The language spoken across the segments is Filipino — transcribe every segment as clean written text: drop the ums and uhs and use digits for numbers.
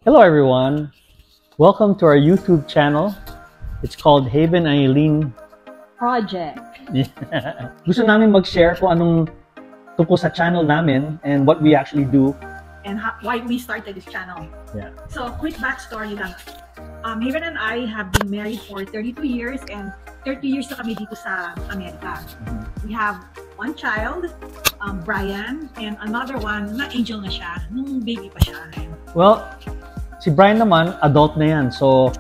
Hello everyone! Welcome to our YouTube channel. It's called Haven Eileen Project. Gusto namin mag-share kung anong tungkol sa channel namin and what we actually do. And why we started this channel. Yeah. So, quick backstory lang. Haven and I have been married for 32 years and 30 years na kami dito sa Amerika. We have one child, Brian, and another one na angel na siya, nung baby pa siya. Well, si Brian naman, adult na yan. So,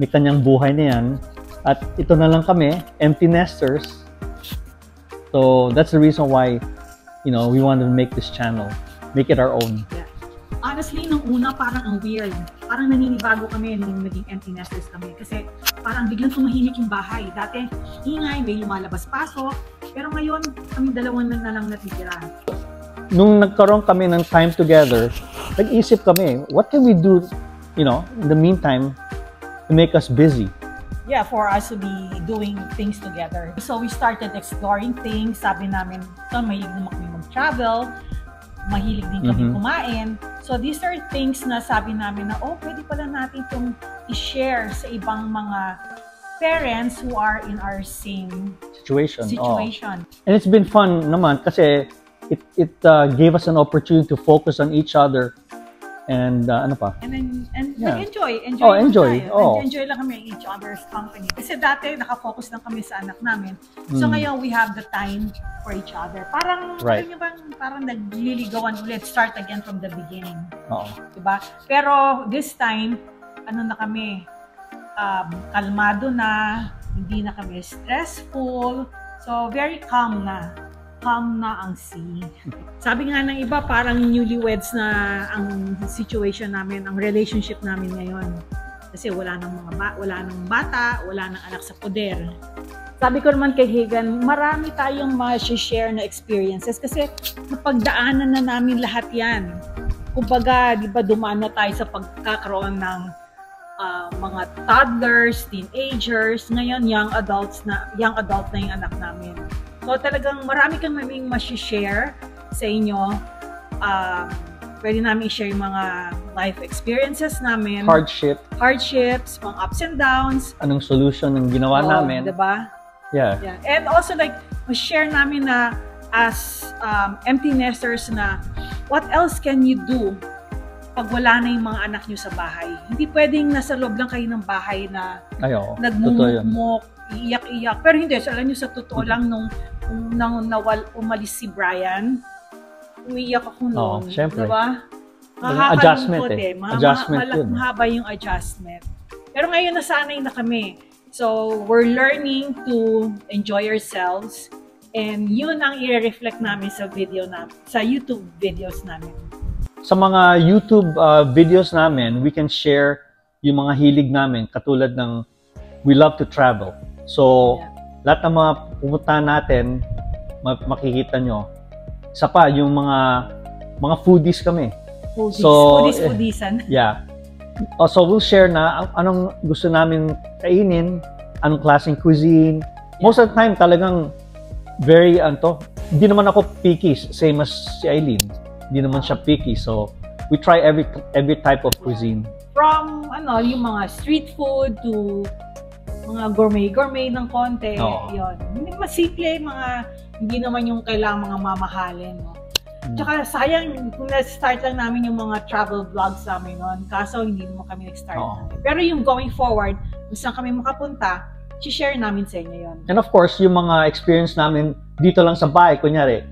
may kanyang buhay na yan. At ito na lang kami, empty nesters. So, that's the reason why, we wanted to make this channel. Make it our own. Yeah. Honestly, nung una, parang ang weird. Parang naninibago kami nung naging empty nesters kami. Kasi parang biglang tumahimik yung bahay. Dati, ingay, may lumalabas-pasok. Pero ngayon, kami dalawa na lang natitira. Nung nagkaroon kami ng time together, nag-isip kami, what can we do, in the meantime, to make us busy? Yeah, for us to be doing things together. So we started exploring things. Sabi namin, mahilig naman kami mag-travel. Mahilig din kami kumain. So these are things na sabi namin na, pwede pala natin itong i-share sa ibang mga parents who are in our same situation. And it's been fun naman kasi it gave us an opportunity to focus on each other and enjoy. Enjoy lang kami each other's company. Kasi dati nakafocus lang kami sa anak namin. So ngayon we have the time for each other. Parang parang nagliligawan ulit, start again from the beginning. Diba? Pero this time na kami, kalmado na, hindi na kami stressful. So very calm na ang sea. Sabi nga ng iba, parang newlyweds na ang situation namin, ang relationship namin ngayon. Kasi wala nang bata, wala nang anak sa poder. Sabi ko naman kay Hagan, marami tayong ma-share na experiences kasi napagdaanan na namin lahat yan. Kumbaga, di ba dumaan na tayo sa pagkakaroon ng mga toddlers, teenagers, ngayon young adult na yung anak namin. So talagang marami kang maming ma-share sa inyo. Pwede namin i-share yung mga life experiences namin. Hardships, mga ups and downs. Anong solution ng ginawa namin. Diba? Yeah. And also ma-share namin na as empty nesters na what else can you do pag wala na yung mga anak nyo sa bahay. Hindi pwedeng nasa loob lang kayo ng bahay na nagmumukmuk, iiyak-iyak. Pero hindi, alam nyo, sa totoo lang, nung umalis si Brian, umiiyak ako noon. Siyempre. Diba? Adjustment Mahaba yung adjustment. Pero ngayon, nasanay na kami. So, we're learning to enjoy ourselves. And yun ang i-reflect namin sa YouTube videos namin. Sa mga YouTube videos namin, we can share yung mga hilig namin, katulad ng we love to travel. So, lahat ng mga pumunta natin, makikita nyo. Isa pa, yung mga foodies kami. Foodies-foodiesan. Yeah. So, we'll share na anong gusto namin kainin, anong klaseng cuisine. Most of the time, talagang very, hindi naman ako picky, same as si Eileen. Hindi naman siya picky. So, we try every type of cuisine. From, yung mga street food to mga gourmet ng konti. Yun. Hindi masimple, hindi naman yung kailangang mga mamahalin. No? Tsaka sayang, kung na-start lang namin yung mga travel vlogs namin noon. Kaso, hindi naman kami nag-start namin. Pero yung going forward, kung saan kami makapunta, share namin sa inyo yun. And of course, yung mga experience namin dito lang sa bahay, kunyari,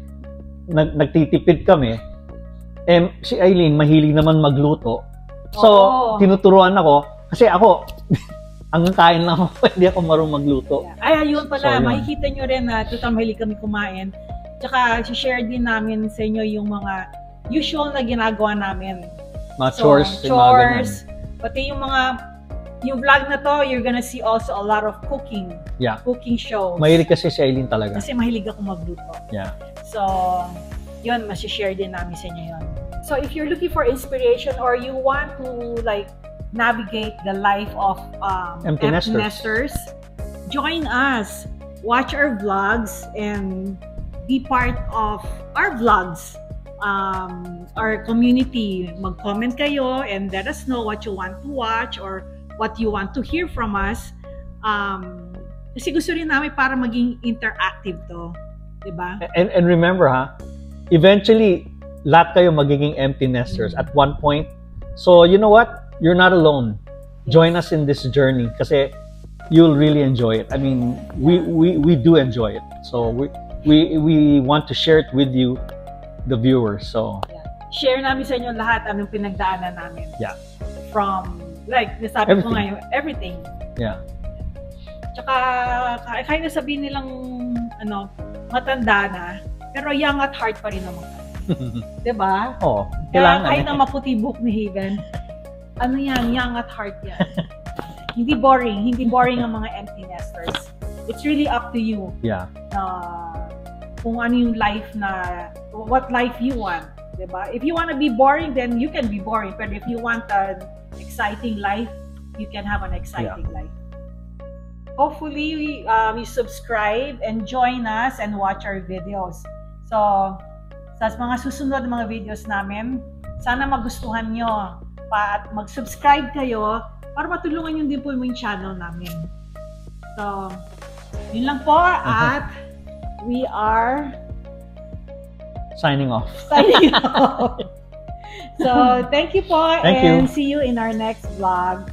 nagtitipid kami, si Eileen, mahilig naman magluto. So, tinuturuan ako. Kasi ako, hanggang kain lang ako, pwede ako marunong magluto. Ay, ayun pala. So, makikita nyo rin na total mahilig kami kumain. Tsaka, share din namin sa inyo yung mga usual na ginagawa namin. Mga chores. Pati yung vlog na to, you're gonna see also a lot of cooking. Yeah. Cooking shows. Mahilig kasi si Eileen talaga. Kasi mahilig ako magluto. Yeah. So, yun, share din namin sa inyo yun. So, if you're looking for inspiration or you want to navigate the life of empty nesters, join us. Watch our vlogs and be part of our vlogs. our community. Mag-comment kayo and let us know what you want to watch or what you want to hear from us. Kasi gusto rin namin para maging interactive to. Diba? And remember eventually, lahat kayo magiging empty nesters at one point. So, you know what? You're not alone. Join us in this journey kasi you'll really enjoy it. I mean, we do enjoy it. So, we want to share it with you, the viewers. So, share namin sa inyo lahat anong pinagdaanan namin. Yeah. From, like, nasabi ko ngayon, everything. Yeah. Tsaka, kahit na sabihin nilang, matanda na, pero young at heart pa rin naman. Diba? Oo. Kaya kahit na maputi buhok ni Haven, yan, young at heart yan. Hindi boring ang mga empty nesters. It's really up to you. Yeah. Kung ano yung life what life you want. Diba? If you want to be boring, then you can be boring. But if you want an exciting life, you can have an exciting life. Hopefully, you subscribe and join us and watch our videos. So, sa mga susunod na mga videos namin, sana magustuhan nyo pa at mag-subscribe kayo para matulungan nyo din po yung channel namin. So, yun lang po at we are signing off. So, thank you po and see you in our next vlog.